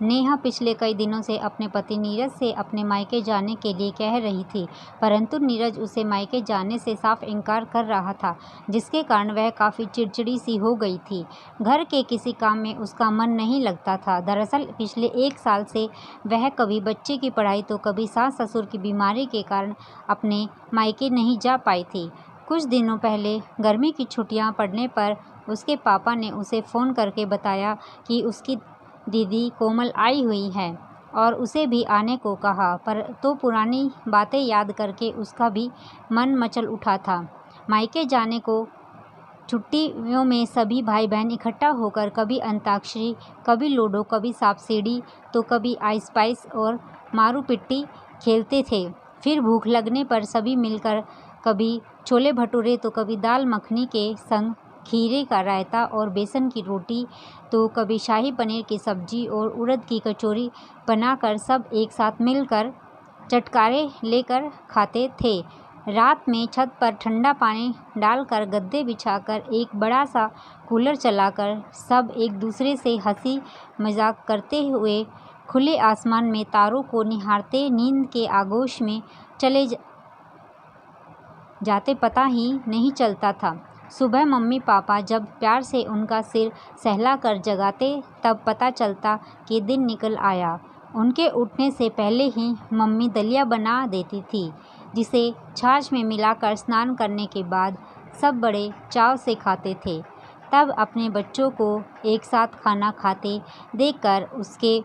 नेहा पिछले कई दिनों से अपने पति नीरज से अपने मायके जाने के लिए कह रही थी, परंतु नीरज उसे मायके जाने से साफ इनकार कर रहा था, जिसके कारण वह काफ़ी चिड़चिड़ी सी हो गई थी। घर के किसी काम में उसका मन नहीं लगता था। दरअसल पिछले 1 साल से वह कभी बच्चे की पढ़ाई तो कभी सास ससुर की बीमारी के कारण अपने मायके नहीं जा पाई थी। कुछ दिनों पहले गर्मी की छुट्टियां पड़ने पर उसके पापा ने उसे फ़ोन करके बताया कि उसकी दीदी कोमल आई हुई है और उसे भी आने को कहा, पर तो पुरानी बातें याद करके उसका भी मन मचल उठा था। मायके जाने को छुट्टियों में सभी भाई बहन इकट्ठा होकर कभी अंताक्षरी, कभी लूडो, कभी सांप सीढ़ी तो कभी आइस पाइस और मारू पिट्टी खेलते थे। फिर भूख लगने पर सभी मिलकर कभी छोले भटूरे तो कभी दाल मखनी के संग खीरे का रायता और बेसन की रोटी तो कभी शाही पनीर की सब्जी और उड़द की कचौरी बनाकर सब एक साथ मिलकर चटकारे लेकर खाते थे। रात में छत पर ठंडा पानी डालकर गद्दे बिछाकर एक बड़ा सा कूलर चलाकर सब एक दूसरे से हंसी मजाक करते हुए खुले आसमान में तारों को निहारते नींद के आगोश में चले जाते पता ही नहीं चलता था। सुबह मम्मी पापा जब प्यार से उनका सिर सहलाकर जगाते तब पता चलता कि दिन निकल आया। उनके उठने से पहले ही मम्मी दलिया बना देती थी, जिसे छाछ में मिलाकर स्नान करने के बाद सब बड़े चाव से खाते थे। तब अपने बच्चों को एक साथ खाना खाते देखकर उसके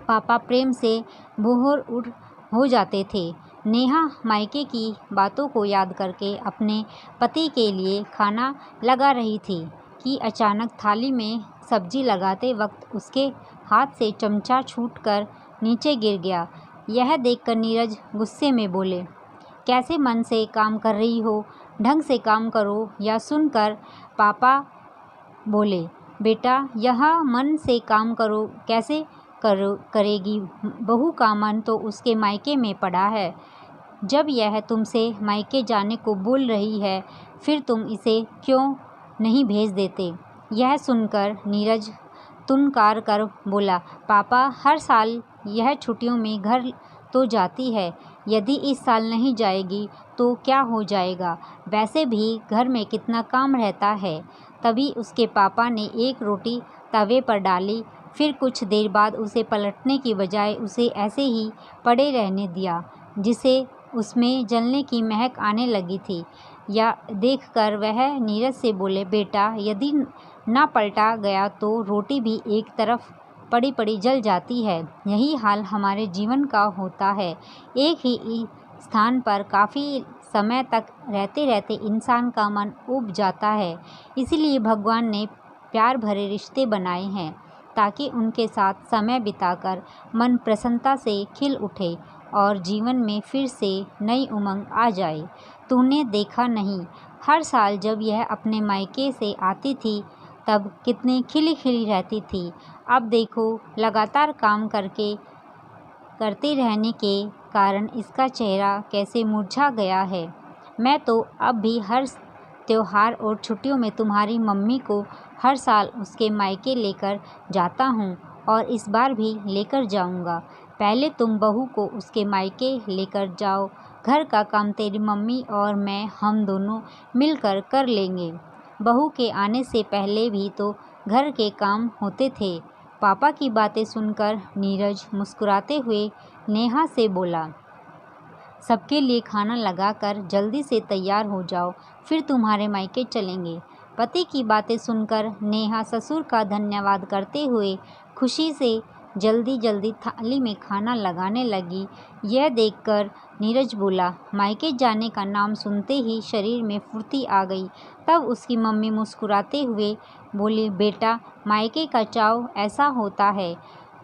पापा प्रेम से बोहर हो जाते थे। नेहा मायके की बातों को याद करके अपने पति के लिए खाना लगा रही थी कि अचानक थाली में सब्जी लगाते वक्त उसके हाथ से चमचा छूटकर नीचे गिर गया। यह देखकर नीरज गुस्से में बोले, कैसे मन से काम कर रही हो, ढंग से काम करो। या सुनकर पापा बोले, बेटा यह मन से काम करो कैसे करेगी, बहू का मन तो उसके मायके में पड़ा है। जब यह तुमसे मायके जाने को बोल रही है फिर तुम इसे क्यों नहीं भेज देते। यह सुनकर नीरज तुनकार कर बोला, पापा हर साल यह छुट्टियों में घर तो जाती है, यदि इस साल नहीं जाएगी तो क्या हो जाएगा, वैसे भी घर में कितना काम रहता है। तभी उसके पापा ने एक रोटी तवे पर डाली, फिर कुछ देर बाद उसे पलटने की बजाय उसे ऐसे ही पड़े रहने दिया, जिसे उसमें जलने की महक आने लगी थी। या देखकर वह नीरज से बोले, बेटा यदि ना पलटा गया तो रोटी भी एक तरफ पड़ी पड़ी जल जाती है। यही हाल हमारे जीवन का होता है। एक ही स्थान पर काफ़ी समय तक रहते रहते इंसान का मन ऊब जाता है। इसीलिए भगवान ने प्यार भरे रिश्ते बनाए हैं, ताकि उनके साथ समय बिताकर मन प्रसन्नता से खिल उठे और जीवन में फिर से नई उमंग आ जाए। तूने देखा नहीं, हर साल जब यह अपने मायके से आती थी तब कितनी खिली खिली रहती थी। अब देखो लगातार काम करते रहने के कारण इसका चेहरा कैसे मुरझा गया है। मैं तो अब भी हर त्योहार और छुट्टियों में तुम्हारी मम्मी को हर साल उसके मायके लेकर जाता हूँ और इस बार भी लेकर जाऊँगा। पहले तुम बहू को उसके मायके लेकर जाओ, घर का काम तेरी मम्मी और मैं हम दोनों मिलकर कर लेंगे। बहू के आने से पहले भी तो घर के काम होते थे। पापा की बातें सुनकर नीरज मुस्कुराते हुए नेहा से बोला, सबके लिए खाना लगाकर जल्दी से तैयार हो जाओ, फिर तुम्हारे मायके चलेंगे। पति की बातें सुनकर नेहा ससुर का धन्यवाद करते हुए खुशी से जल्दी जल्दी थाली में खाना लगाने लगी। यह देखकर नीरज बोला, मायके जाने का नाम सुनते ही शरीर में फुर्ती आ गई। तब उसकी मम्मी मुस्कुराते हुए बोली, बेटा मायके का चाव ऐसा होता है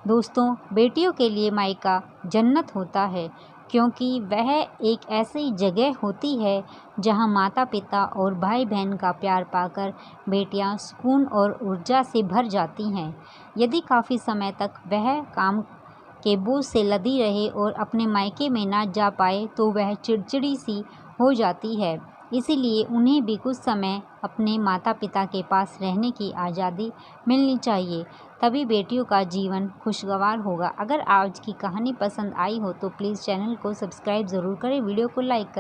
दोस्तों, बेटियों के लिए मायका जन्नत होता है, क्योंकि वह एक ऐसी जगह होती है जहां माता पिता और भाई बहन का प्यार पाकर बेटियां सुकून और ऊर्जा से भर जाती हैं। यदि काफ़ी समय तक वह काम के बोझ से लदी रहे और अपने मायके में ना जा पाए तो वह चिड़चिड़ी सी हो जाती है। इसीलिए उन्हें भी कुछ समय अपने माता पिता के पास रहने की आज़ादी मिलनी चाहिए, तभी बेटियों का जीवन खुशगवार होगा। अगर आज की कहानी पसंद आई हो तो प्लीज़ चैनल को सब्सक्राइब ज़रूर करें, वीडियो को लाइक करें।